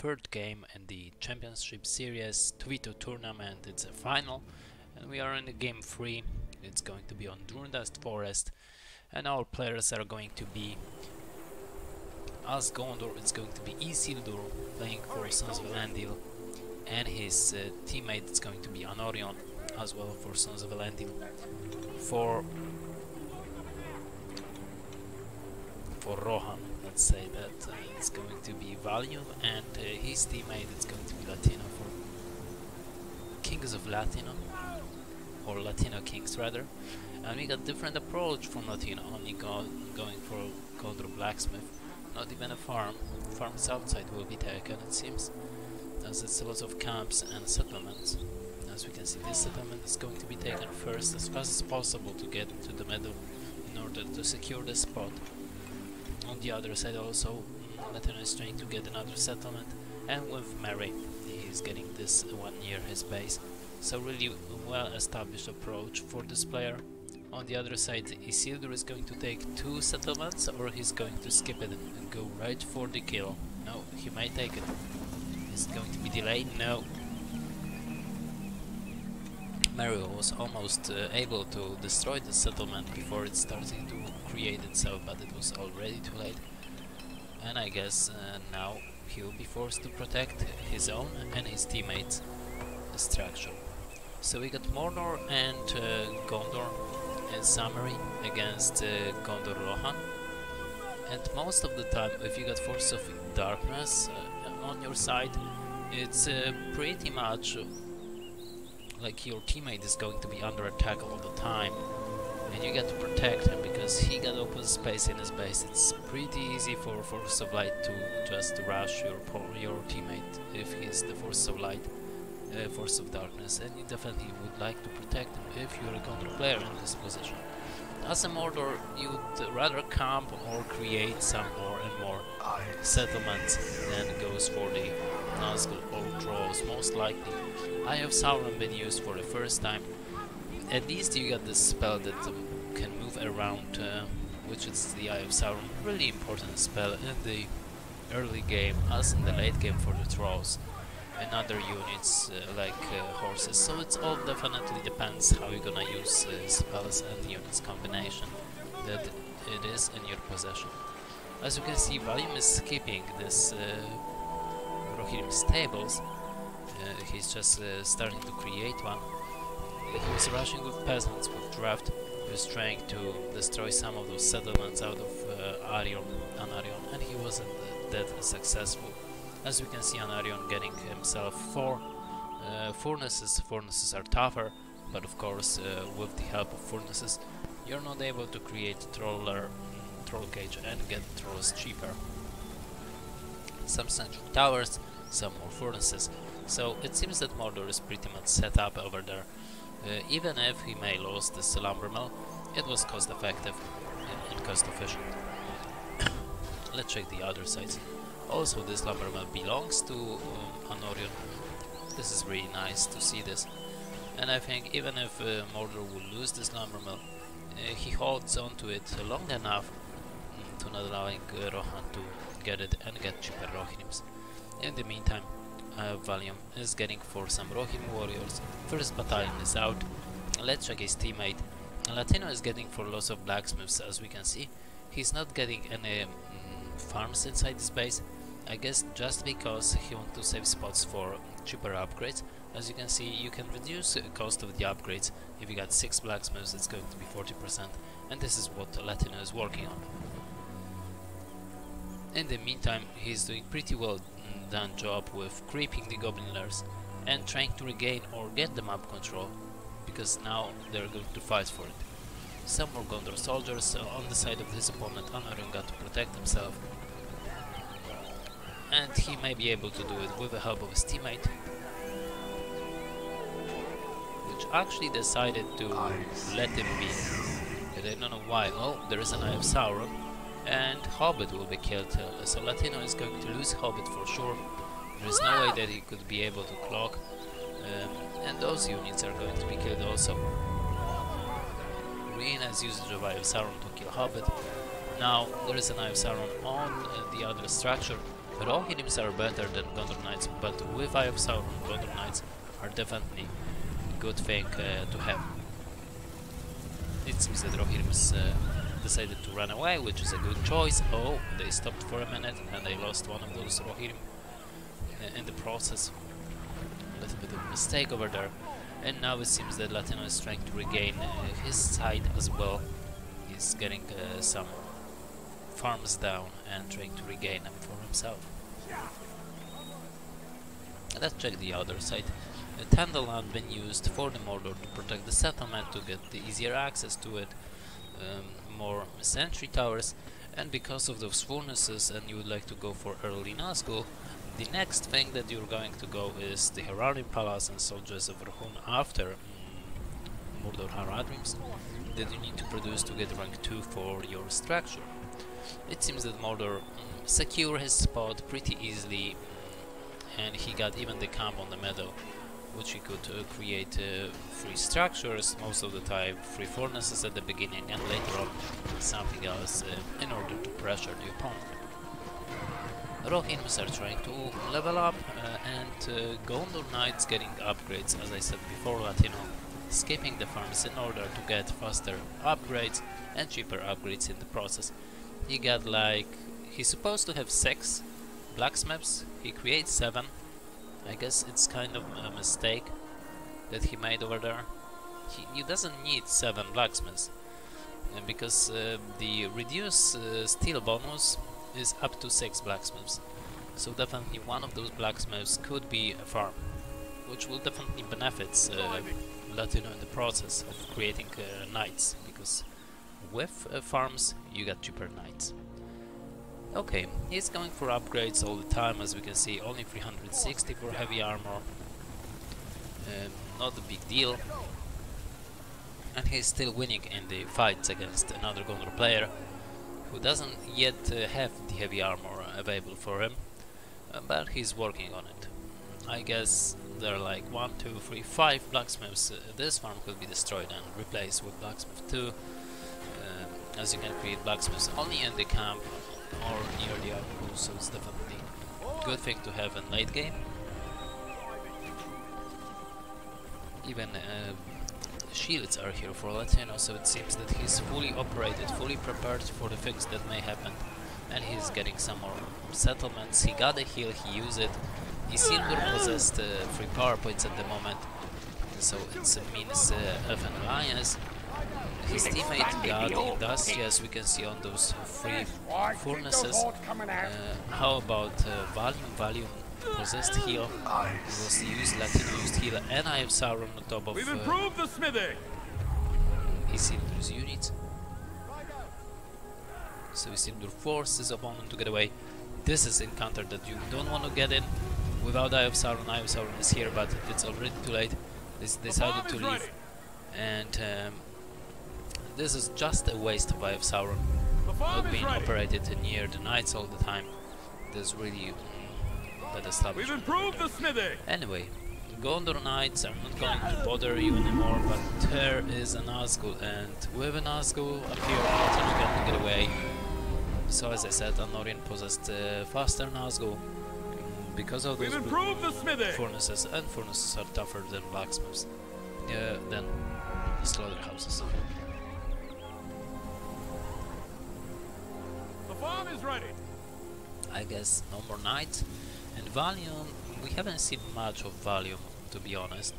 third game in the Championship Series 2v2 tournament. It's a final, and we are in the game 3. It's going to be on Druadan Forest, and our players are going to be, as Gondor, it's going to be Isildur playing for Sons of Elendil, and his teammate is going to be Anorien as well for Sons of Elendil. For Rohan, let's say that it's going to be Valium, and his teammate is going to be Latino for Kings of Latino, or Latino Kings rather. And we got different approach from Latino, only going for Gondor Blacksmith, not even a farm. Farms outside will be taken, it seems, as it's a lot of camps and settlements. As we can see, this settlement is going to be taken first as fast as possible to get to the middle in order to secure the spot. On the other side also, Latino is trying to get another settlement, and with Mary, he's getting this one near his base. So really well established approach for this player. On the other side, Isildur is going to take 2 settlements, or he's going to skip it and go right for the kill. No, he might take it. Is it going to be delayed? No. Mario was almost able to destroy the settlement before it started to create itself, but it was already too late. And I guess now he will be forced to protect his own and his teammates' structure. So we got Mordor and Gondor in summary against Gondor Rohan. And most of the time, if you got Force of Darkness on your side, it's pretty much like your teammate is going to be under attack all the time, and you get to protect him because he got open space in his base. It's pretty easy for Force of Light to just rush your teammate if he's the Force of Light, Force of Darkness, and you definitely would like to protect him if you're a Gondor player in this position. As a Mordor, you'd rather camp or create some more and more settlements than goes for the Nazgul or Trolls. Most likely Eye of Sauron been used for the first time. At least you got this spell that can move around, which is the Eye of Sauron. Really important spell in the early game as in the late game for the Trolls and other units like horses. So it all definitely depends how you're gonna use spells and units combination that it is in your possession. As you can see, Valium is skipping this Rohirrim stables. He's just starting to create one. He was rushing with peasants, with draft. He was trying to destroy some of those settlements out of Anorien, and he wasn't that successful. As we can see, Anorien getting himself 4 furnaces. Furnaces are tougher, but of course with the help of furnaces you're not able to create troll cage and get trolls cheaper. Some central towers, some more furnaces. So it seems that Mordor is pretty much set up over there. Even if he may lose this lumber mill, it was cost effective and cost efficient. Let's check the other sides. Also, this lumber mill belongs to Anorien. This is really nice to see this. And I think even if Mordor will lose this lumber mill, he holds on to it long enough to not allowing Rohan to get it and get cheaper Rohirrims. In the meantime, Valium is getting for some Rohirrim warriors. First battalion is out. Let's check his teammate. Latino is getting for lots of blacksmiths, as we can see. He's not getting any farms inside his base. I guess just because he wants to save spots for cheaper upgrades. As you can see, you can reduce the cost of the upgrades. If you got 6 blacksmiths, it's going to be 40%, and this is what Latino is working on. In the meantime, he's doing pretty well done job with creeping the goblin lairs and trying to regain or get the map control, because now they're going to fight for it. Some more Gondor soldiers on the side of his opponent. Anorien got to protect himself, and he may be able to do it with the help of his teammate, which actually decided to let him be. But I don't know why. Oh, there is an Eye of Sauron, and Hobbit will be killed. So Latino is going to lose Hobbit for sure. There is no way that he could be able to clock, and those units are going to be killed also. Rohan has used the Eye of Sauron to kill Hobbit. Now there is an Eye of Sauron on the other structure, Rohirrims are better than Gondor Knights, but with Eye of Sauron, Gondor Knights are definitely a good thing to have. It seems that Rohirrims decided to run away, which is a good choice. Oh, they stopped for a minute and they lost one of those Rohirrim in the process. A little bit of a mistake over there. And now it seems that LATINO is trying to regain his side as well. He's getting some farms down and trying to regain them for himself. Let's check the other side. Tandalland been used for the Mordor to protect the settlement, to get the easier access to it, more sentry towers, and because of those furnaces and you would like to go for early Nazgul, the next thing that you're going to go is the Anorien Palace and soldiers of Rohan after Mordor Haradrims that you need to produce to get rank 2 for your structure. It seems that Mordor secured his spot pretty easily, and he got even the camp on the meadow, which he could create 3 structures, most of the time 3 furnaces at the beginning and later on something else in order to pressure the opponent. Rohirrims are trying to level up and Gondor Knights getting upgrades, as I said before, LATINO skipping the farms in order to get faster upgrades and cheaper upgrades in the process. He got he's supposed to have 6 blacksmiths, he creates 7. I guess it's kind of a mistake that he made over there. He doesn't need 7 blacksmiths because the reduced steel bonus is up to 6 blacksmiths. So definitely one of those blacksmiths could be a farm, which will definitely benefit LATINO in the process of creating knights, because with farms you get cheaper knights. Okay, he's going for upgrades all the time, as we can see, only 360 for heavy armor, not a big deal, and he's still winning in the fights against another Gondor player who doesn't yet have the heavy armor available for him, but he's working on it. I guess there are like 1, 2, 3, 5 blacksmiths. This farm could be destroyed and replaced with blacksmith 2, as you can create blacksmiths only in the camp or near the outpost, so it's definitely a good thing to have in late game. Even shields are here for LATINO, so it seems that he's fully operated, fully prepared for the things that may happen, and he's getting some more settlements. He got a heal, he used it. Isildur possessed 3 power points at the moment, so it's a means of an alliance. His teammate got Industry, as we can see on those 3 furnaces. How about Valium? Valium possessed heal. It was used, LATINO used heal, and I have Sauron on top of Isildur's units. So Isildur forced his opponent to get away. This is an encounter that you don't want to get in without Eye of Sauron. Eye of Sauron is here, but it's already too late. They decided to leave, and this is just a waste of Eye of Sauron, not being operated near the knights all the time. There's really bad establishment. Anyway, Gondor Knights are not going to bother you anymore, but there is a Nazgul, and with a Nazgul appear, LATINO can get away. So as I said, Anorien possessed faster Nazgul because of those furnaces, and furnaces are tougher than blacksmiths, than the slaughterhouses. The farm is ready. I guess no more knights. And Valium, we haven't seen much of Valium, to be honest.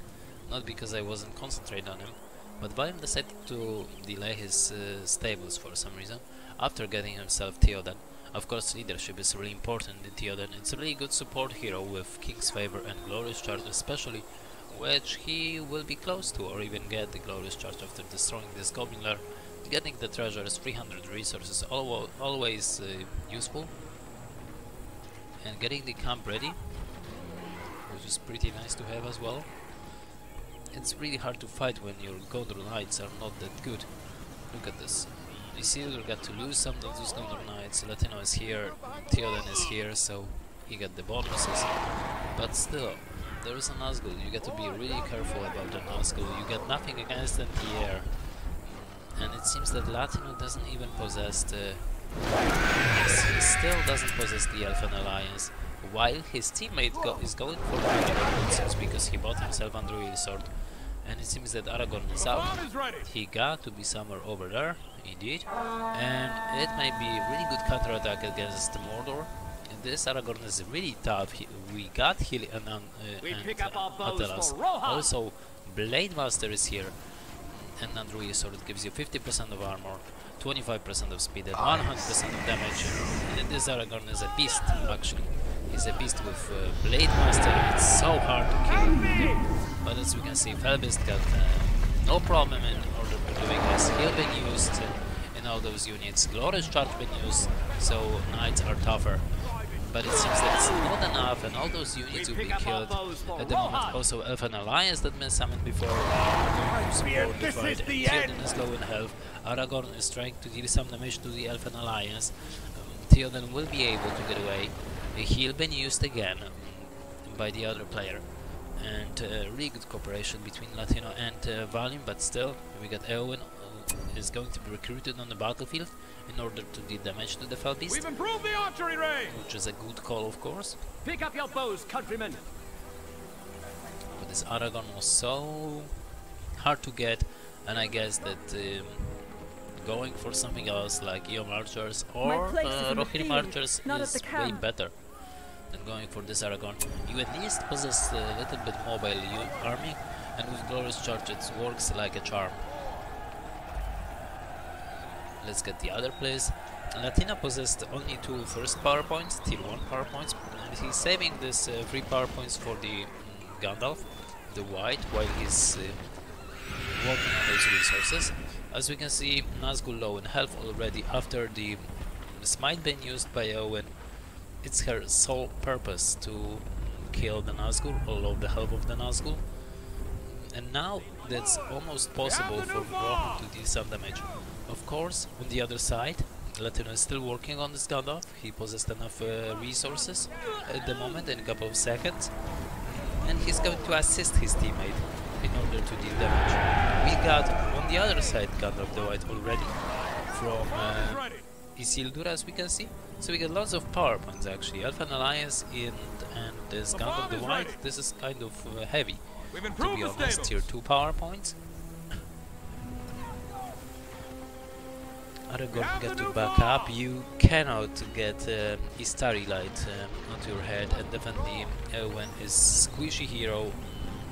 Not because I wasn't concentrating on him, but Valium decided to delay his stables for some reason, after getting himself Theoden. Of course, leadership is really important in Theoden. It's a really good support hero with King's Favor and Glorious Charge especially, which he will be close to, or even get the Glorious Charge after destroying this Goblin Lair. Getting the treasures, 300 resources, always useful. And getting the camp ready, which is pretty nice to have as well. It's really hard to fight when your Gondor Knights are not that good. Look at this. Isildur got to lose some of those Gondor Knights, LATINO is here, Theoden is here, so he got the bonuses. But still, there is a Nazgul, you get to be really careful about the Nazgul, you get nothing against them in the air. And it seems that LATINO doesn't even possess Yes, he still doesn't possess the Elfen Alliance, while his teammate is going for the Aragorn, it seems, because he bought himself Android sword. And it seems that Aragorn is out. He got to be somewhere over there, indeed. And it may be a really good counterattack against Mordor. And this Aragorn is really tough. We got Hili and Atelas. Also, Blade Master is here. And Android sword gives you 50% of armor, 25% of speed, and 100% of damage. And this Aragorn is a beast, actually. He's a beast with Blade Master. It's so hard to kill. But as we can see, Felbeast got no problem in order to doing this. Heal been used in all those units. Glorious Charge been used, so Knights are tougher. But it seems that it's not enough, and all those units will be killed at the moment. Also, Elfen Alliance that been summoned before going to support the fight. Theoden is low in health. Aragorn is trying to deal some damage to the Elfen Alliance. Theoden will be able to get away. A heal been used again by the other player. And really good cooperation between Latino and Valium, but still, we got Eowyn is going to be recruited on the battlefield in order to deal damage to the Felbeast. We've improved the archery range, which is a good call, of course. Pick up your bows, countrymen. But this Aragorn was so hard to get, and I guess that going for something else like Eom Archers or Rohirrim Archers is way better than going for this Aragorn. You at least possess a little bit mobile army, and with Glorious Charge it works like a charm. Let's get the other place. Latina possessed only 2 first power points, tier 1 power points, and he's saving this 3 power points for the Gandalf, the White, while he's working on those resources. As we can see, Nazgul low in health already after the smite being used by Eowyn. It's her sole purpose to kill the Nazgul, all of the health of the Nazgul. And now that's almost possible for Rohan to deal some damage. Of course, on the other side, Latino is still working on this Gandalf. He possessed enough resources at the moment in a couple of seconds. And he's going to assist his teammate in order to deal damage. We got on the other side Gandalf the White already from Isildur, as we can see. So we get lots of power points actually. Elfen Alliance and this Gandalf the White, this is kind of heavy, to be honest. Tier 2 power points. Aragorn got to back up. You cannot get Istari light onto your head, and definitely Eowyn is squishy hero.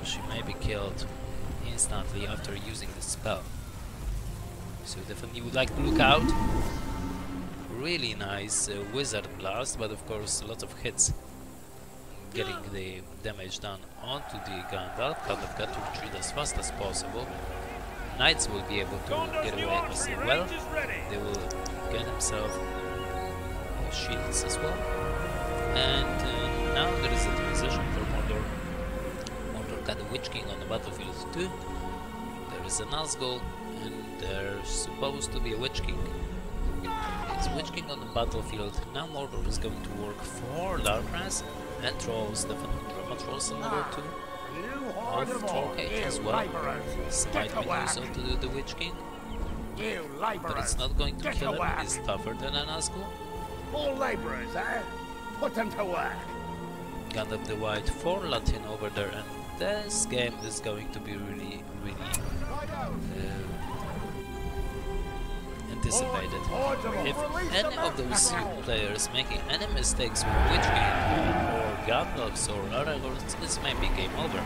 She may be killed instantly after using the spell. So definitely would like to look out. Really nice wizard blast, but of course lots of hits getting the damage done onto the Gandalf. Gandalf got to retreat as fast as possible. Knights will be able to get away as well. They will get themselves shields as well. And now there is a transition for Mordor. Mordor got a Witch King on the battlefield too. There is a Nazgul, and there's supposed to be a Witch King. It's Witch King on the battlefield. Now Mordor is going to work for Darkness and Trolls, definitely Drama Trolls in order to of Trollcage as well. Smite been used onto the Witch King, but it's not going to kill him. He's tougher than a Nazgul. All laborers, eh? Put them to work. Gandalf the White for Latin over there, and this game is going to be really anticipated. If any of those players making any mistakes with Witch King or Gandalfs or Aragorn, this may be game over.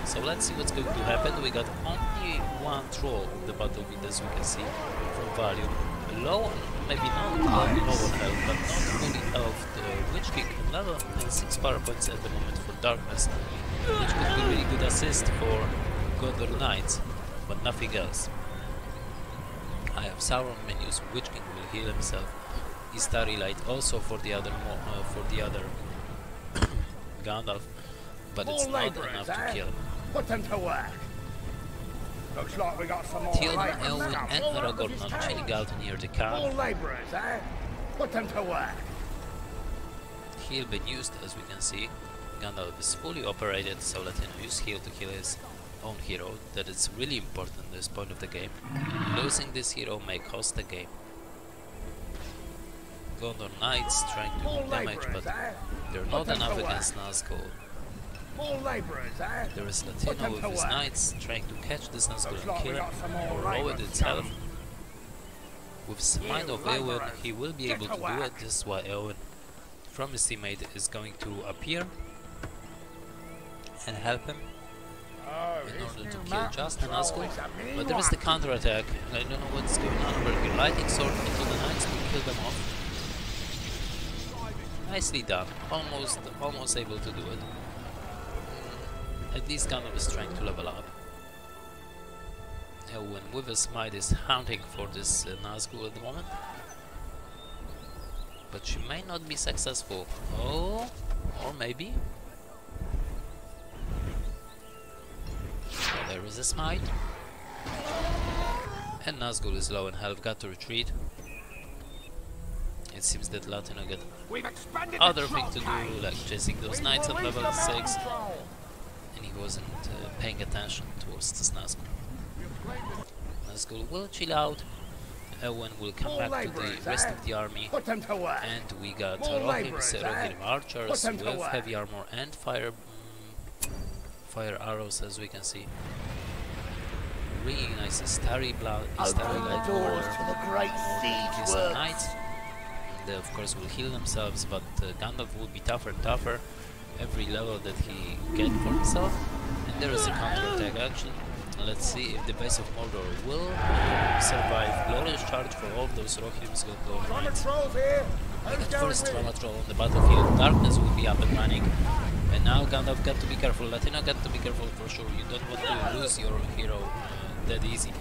So let's see what's going to happen. We got only one troll on the battlefield, as we can see from Valium. Low, maybe not low on health, but not fully health. The Witch King level and 6 power points at the moment for Darkness, which could be really good assist for Gondor Knights, but nothing else. I have Sauron menus. Witch King will heal himself. Istari Light also for the other Gandalf, but it's not enough to kill. Put them to work. Looks like we got some more Theoden, Eowyn and Aragorn are chilling out near the camp. All laborers, eh? Put them to work. Heal been used, as we can see. Gandalf is fully operated, so let him use heal to kill his own hero. That is really important at this point of the game. Losing this hero may cost the game. Gondor Knights trying to do damage, but they're not enough against Nazgul. More laborers, eh? There is Latino with his knights trying to catch this Nazgul and kill him, or row it itself. With Smite of Eowyn, he will be able to do it. This is why Eowyn from his teammate is going to appear and help him in order to kill just the Nazgul. But there is the counter-attack, and I don't know what's going on over here. Lightning Sword into the knights to kill them off. Nicely done. Almost able to do it. At least Gondor is trying to level up. Eowyn with a smite is hunting for this Nazgul at the moment. But she may not be successful. Oh, or maybe. Oh, there is a smite. And Nazgul is low in health, got to retreat. It seems that Latino got other thing to do, like chasing those knights at level 6. And he wasn't paying attention towards this Nazgul. Nazgul will chill out. Eowyn will come back to the rest of the army. And we got Rohan archers with heavy armor and fire arrows, as we can see. Really nice starry light over these knights. They of course will heal themselves, but Gandalf will be tougher and tougher every level that he gets for himself. And there is a counter-attack action. Let's see if the base of Mordor will survive. Glorious charge for all those Rohirrim's Gondor knights. The first Trauma Troll on the battlefield. Darkness will be up and running. And now Gandalf got to be careful. Latino got to be careful for sure. You don't want to lose your hero that easy.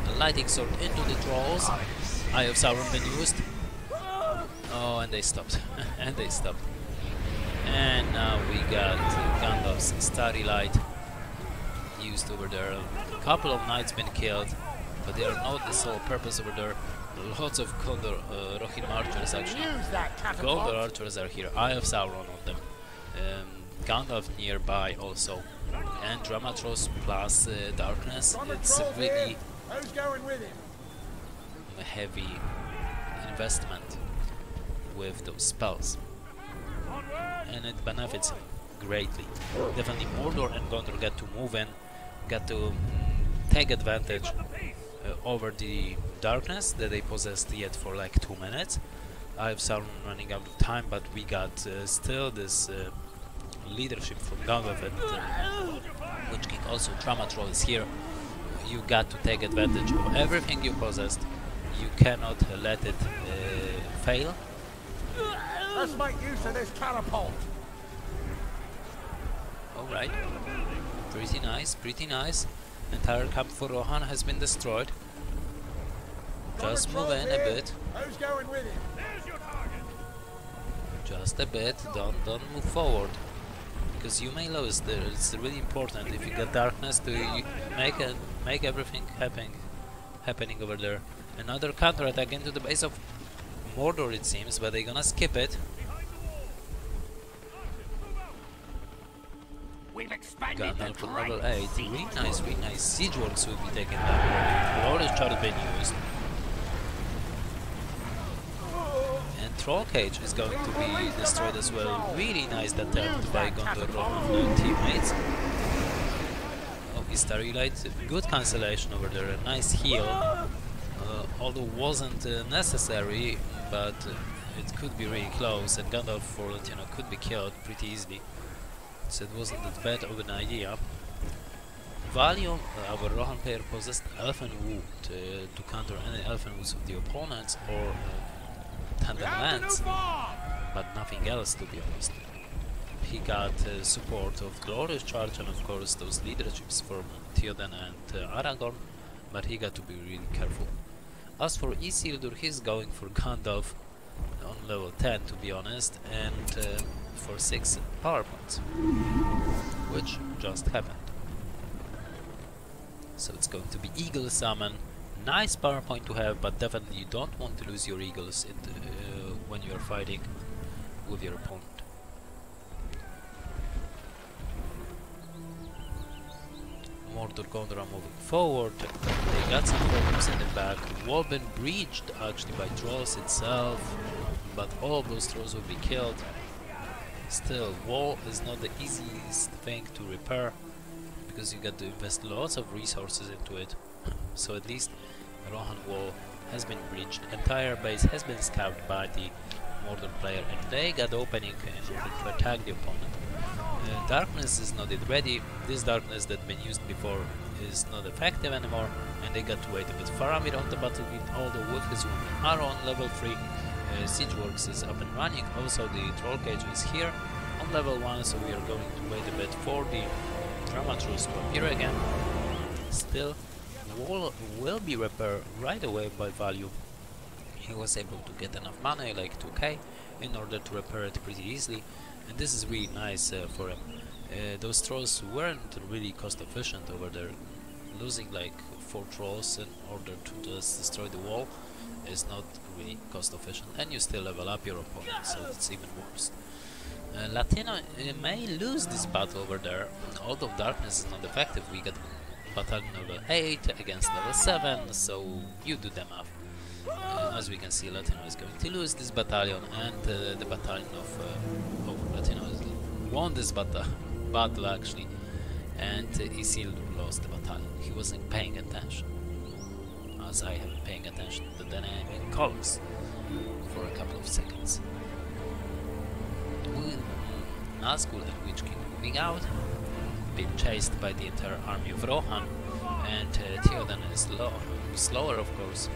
The Lightning Sword into the trolls. Eye of Sauron been used. Oh, and they stopped. And they stopped. And now we got Gandalf's Starry Light used over there. A couple of knights been killed, but they are not the sole purpose over there. Lots of Gondor Rohirrim archers actually. Gondor archers are here. Eye of Sauron on them. Gandalf nearby also. And Dramatros plus Darkness. It's really a heavy investment with those spells. And it benefits greatly. Definitely Mordor and Gondor get to move in, get to take advantage over the darkness that they possessed yet for like 2 minutes. I have Sauron running out of time, but we got still this leadership from Gandalf and Witch King. Also Trauma Troll is here. You got to take advantage of everything you possessed. You cannot let it fail. Let's make use of this catapult. Alright. Pretty nice, pretty nice. Entire camp for Rohan has been destroyed. Just move in a bit. Who's going with him? Just a bit. Don't move forward, because you may lose there. It's really important if you get darkness to make everything happening over there. Another counter attack into the base of Mordor, it seems, but they're gonna skip it. Gandalf on level 8. Really nice, really nice. Siege works will be taken down. Glorious charge being used. And Troll Cage is going to be destroyed as well. Really nice attempt by Gondor Rohan teammates. Oh, his Starry Light. Good cancellation over there. A nice heal. Although wasn't necessary, but it could be really close, and Gandalf for Latino could be killed pretty easily. So it wasn't that bad of an idea. Valium, our Rohan player, possessed Elfen Wood to counter any Elfen Woods of the opponents, or Tandem Lance, but nothing else, to be honest. He got support of Glorious Charge and of course those leaderships from Theoden and Aragorn, but he got to be really careful. As for Isildur, he's going for Gandalf on level 10, to be honest, and for 6 power points, which just happened. So it's going to be Eagle Summon. Nice power point to have, but definitely you don't want to lose your eagles when you're fighting with your opponent. Mordor Gondor are moving forward. They got some problems in the back. The wall been breached actually by trolls itself, but all of those trolls will be killed. Still, wall is not the easiest thing to repair, because you got to invest lots of resources into it. So at least Rohan wall has been breached, entire base has been scouted by the Mordor player, and they got opening in order to attack the opponent. Darkness is not yet ready. This darkness that been used before is not effective anymore, and they got to wait a bit. Faramir on the battlefield, although with his woman arrow on level 3, Siege Works is up and running. Also the Troll Cage is here on level 1, so we are going to wait a bit for the Dramaturgs to appear again. Still, wall will be repaired right away by Valium. He was able to get enough money, like 2k, in order to repair it pretty easily, and this is really nice for him. Those trolls weren't really cost efficient over there. Losing like 4 trolls in order to just destroy the wall is not really cost efficient, and you still level up your opponent, so it's even worse. Latino may lose this battle over there, although darkness is not effective. We got battalion level 8 against level 7, so you do the math. As we can see, Latino is going to lose this battalion, and the battalion of Latino won this battle actually, and Isildur lost the battalion. He wasn't paying attention, as I have been paying attention to the dynamic colors for a couple of seconds. Nazgul and Witch King moving out, being chased by the entire army of Rohan, and Theoden is slower of course.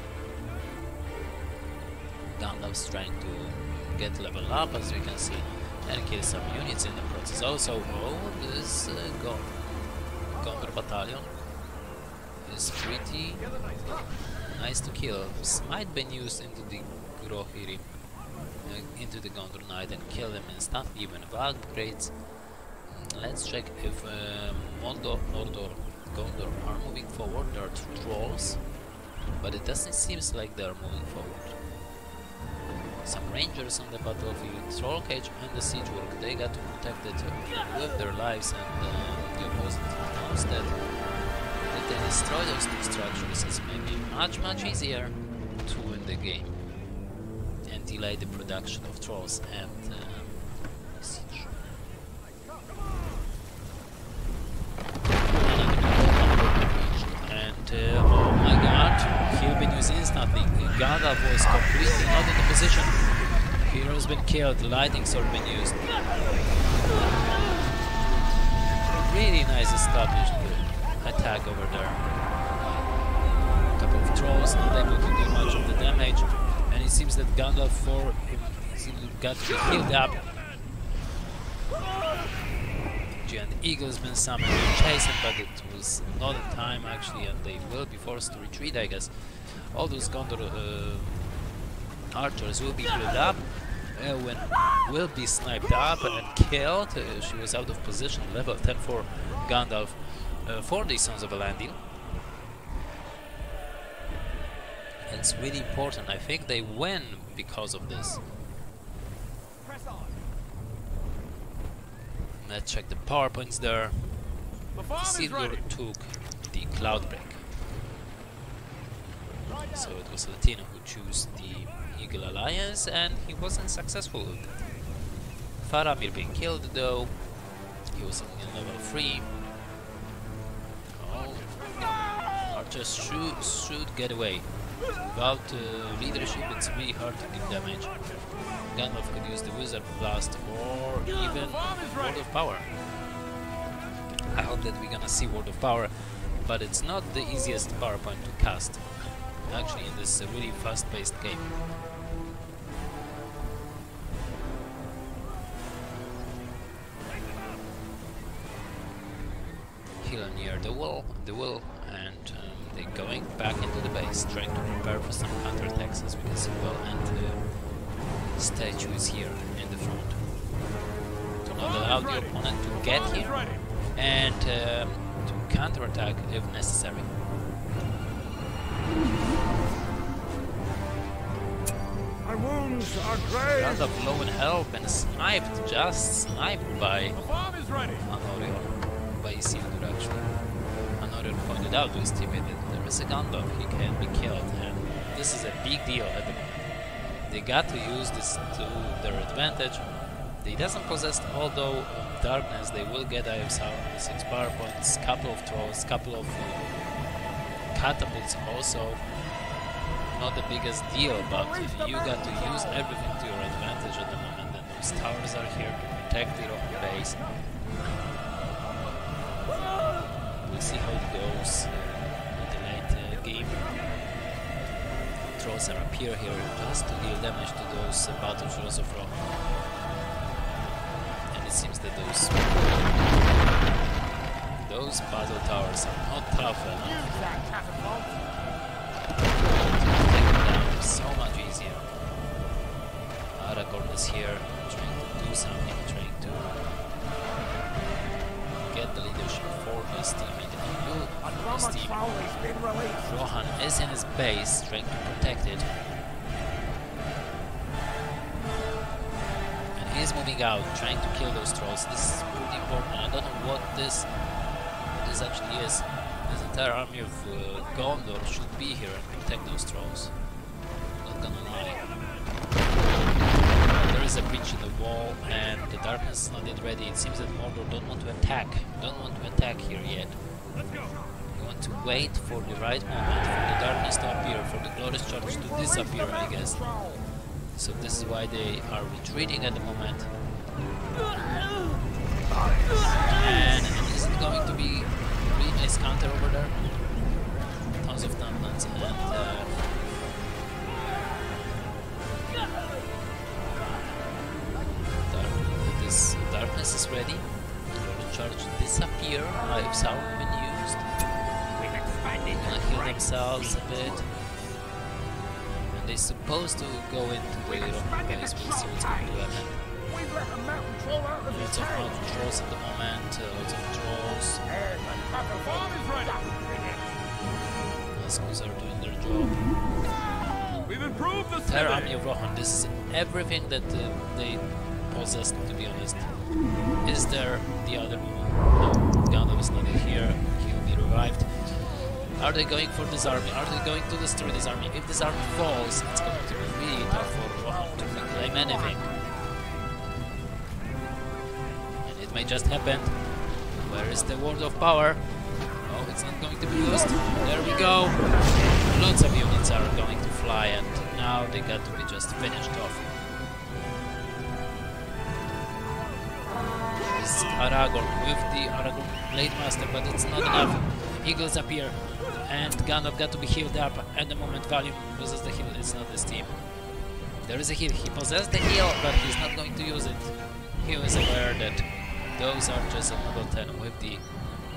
Gandalf's trying to get level up, as we can see, and kill some units in the process. Also, this Gondor battalion is pretty nice to kill. Smite been used into the Grohiri, into the Gondor Knight, and kill them instantly even with upgrades. Let's check if Mordor, Gondor are moving forward. There are 2 trolls, but it doesn't seem like they are moving forward. Some rangers on the battlefield, Troll Cage and the Siege Work, they got to protect it with their lives, and the opposite knows that if they destroy those 2 structures, it's maybe much easier to win the game and delay the production of trolls and siege. And oh my god, he'll been used instantly. Gandalf was completely not in the position. Hero's been killed, lightning sword been used. Really nice established attack over there. A couple of trolls not able to do much of the damage, and it seems that Gandalf got healed up. Giant Eagle's been summoned and chased, but it was not in time actually, and they will be forced to retreat, I guess. All those Gondor archers will be healed up, will be sniped up and killed. She was out of position, level 10 for Gandalf for the Sons of Elendil. It's really important. I think they win because of this. Let's check the power points there. Isildur took the Cloudbreak. So it was Latino who chose the Eagle Alliance, and he wasn't successful with it. Faramir being killed though. He was in level 3. Oh, archers should get away. Without leadership, it's really hard to give damage. Gandalf could use the Wizard Blast or even Word of Power. I hope that we're gonna see Word of Power, but it's not the easiest power point to cast, actually, in this really fast-paced game. Healer near the wall, and they're going back into the base, trying to prepare for some counterattacks, as we can see well, and statue is here in the front to not allow the opponent to get here and to counterattack if necessary. My wounds are great. Gandalf low in health and just sniped by Anorien, by Isildur actually. Anorien pointed out to his teammate that there is a Gandalf, he can be killed, and this is a big deal at the moment. they got to use this to their advantage. They doesn't possess, although darkness, they will get Eye of Sauron, the 6 power points, couple of trolls, couple of catapults also. Not the biggest deal, but you got to use everything to your advantage at the moment, and those towers are here to protect the Rohan base. We'll see how it goes in the late game. Trolls are appear here just to deal damage to those battle trolls of Rohan. And it seems that those battle towers are not tough enough. So much easier. Aragorn is here, trying to do something, trying to get the leadership for his team, and he will for his team. Rohan is in his base, trying to protect it. And he is moving out, trying to kill those trolls. This is pretty important. I don't know what this actually is. This entire army of Gondor should be here and protect those trolls. Gonna lie. There is a breach in the wall and the darkness is not yet ready. It seems that Mordor don't want to attack. Here yet. You want to wait for the right moment, for the darkness to appear, for the glorious charge to disappear, I guess. So this is why they are retreating at the moment. And is it going to be a really nice counter over there? Tons of Dunlans and darkness is ready. The charge disappear. Eye of Sauron been used. Gonna heal themselves a bit. And they're supposed to go into the Rohan base. We'll see what's going to happen. Lots of mountain trolls at the moment. Lots of trolls. Nazguls are doing their job. We've improved the entire army of Rohan. This is everything that they possess, to be honest. Is there the other? No, Gondor is not here. He will be revived. Are they going for this army? Are they going to destroy this army? If this army falls, it's going to be really tough for Rohan to reclaim anything. And it may just happen. Where is the word of power? Oh, it's not going to be used. There we go. Lots of units are going to fly, and now they got to be just finished off. This is Aragorn with the Aragorn Blade Master, but it's not enough. Eagles appear, and Gandalf got to be healed up. At the moment, Valium possesses the heal. It's not his team. There is a heal. He possessed the heal, but he's not going to use it. He is aware that those archers at level 10 with the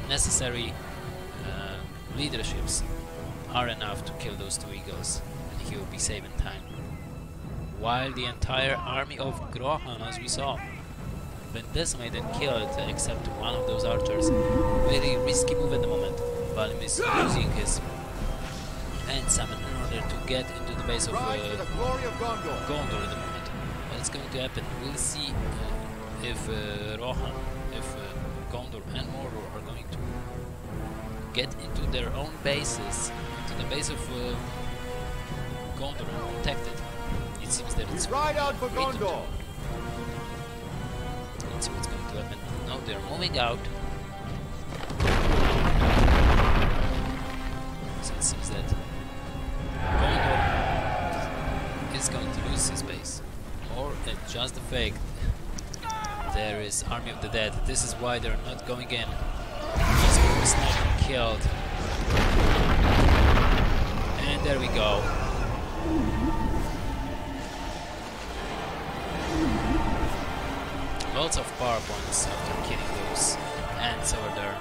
necessary leaderships are enough to kill those two eagles, and he will be saving time. While the entire army of Rohan, as we saw, been decimated and killed, except one of those archers. Very risky move at the moment. Valium is using his hand summon in order to get into the base of Gondor at the moment. What's going to happen? We'll see if Rohan, if Gondor and Mordor are going to get into their own bases, into the base of Gondor and protect it. It seems that it's right out for Gondor. Let's see what's going to happen. Now they're moving out. So it seems that Gondor is going to lose his base. Or it's just a fake. There is Army of the Dead. This is why they're not going in. Nazgul is not killed. And there we go. Lots of power points after killing those ants over there.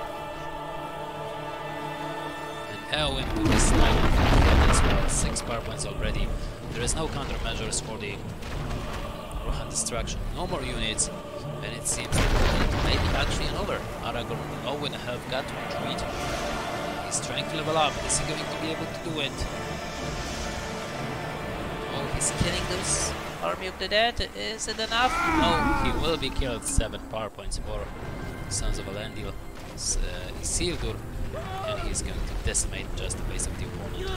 And Elwyn will be sniping killed as well. 6 power points already. There is no countermeasures for the Rohan destruction. No more units. And it seems that maybe actually over. Aragorn and Owen have got to retreat. He's trying to level up. Is he going to be able to do it? Oh, he's killing those Army of the Dead. Is it enough? No, he will be killed. 7 power points for Sons of Elendil. Isildur. And he's going to decimate just the base of the opponent.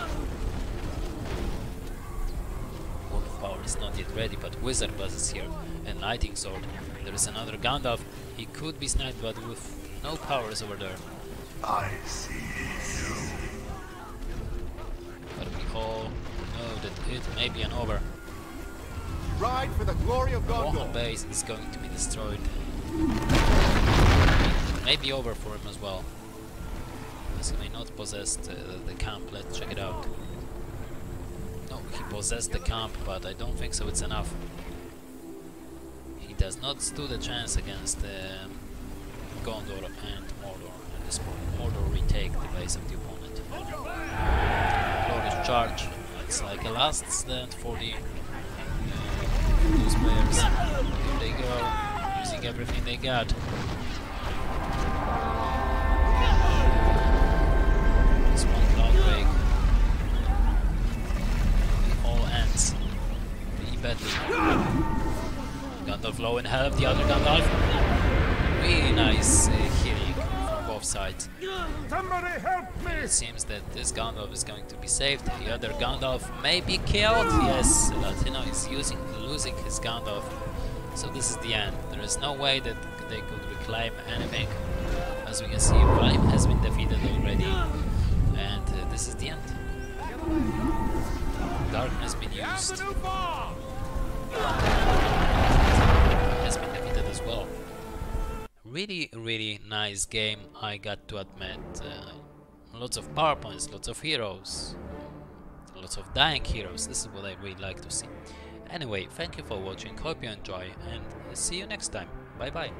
power is not yet ready, but Wizard Buzz is here, and Lightning Sword. There is another Gandalf. He could be sniped, but with no powers over there. I see you. But we all know that it may be an over. Ride for the glory of Rohan Gondor. base is going to be destroyed. Maybe over for him as well. As he may not possess the camp. Let's check it out. No, he possessed the camp, but I don't think so it's enough. He does not stand a chance against Gondor and Mordor at this point. Mordor retake the base of the opponent. Glorious charge. It's like a last stand for the those players. Here they go, using everything they got. This one cloud break. It all ends. Really badly. Gandalf low in health, the other Gandalf. Really nice healing from both sides. Somebody help me! It seems that this Gandalf is going to be saved. The other Gandalf may be killed. Yes, Latino is losing his Gandalf. So this is the end. There is no way that they could reclaim anything. As we can see, Valium has been defeated already. And this is the end. Darkness has been used. Has been defeated as well. Really nice game, I got to admit. Lots of power points, lots of heroes, lots of dying heroes. This is what I really like to see. Anyway, thank you for watching, hope you enjoy, and see you next time. Bye bye.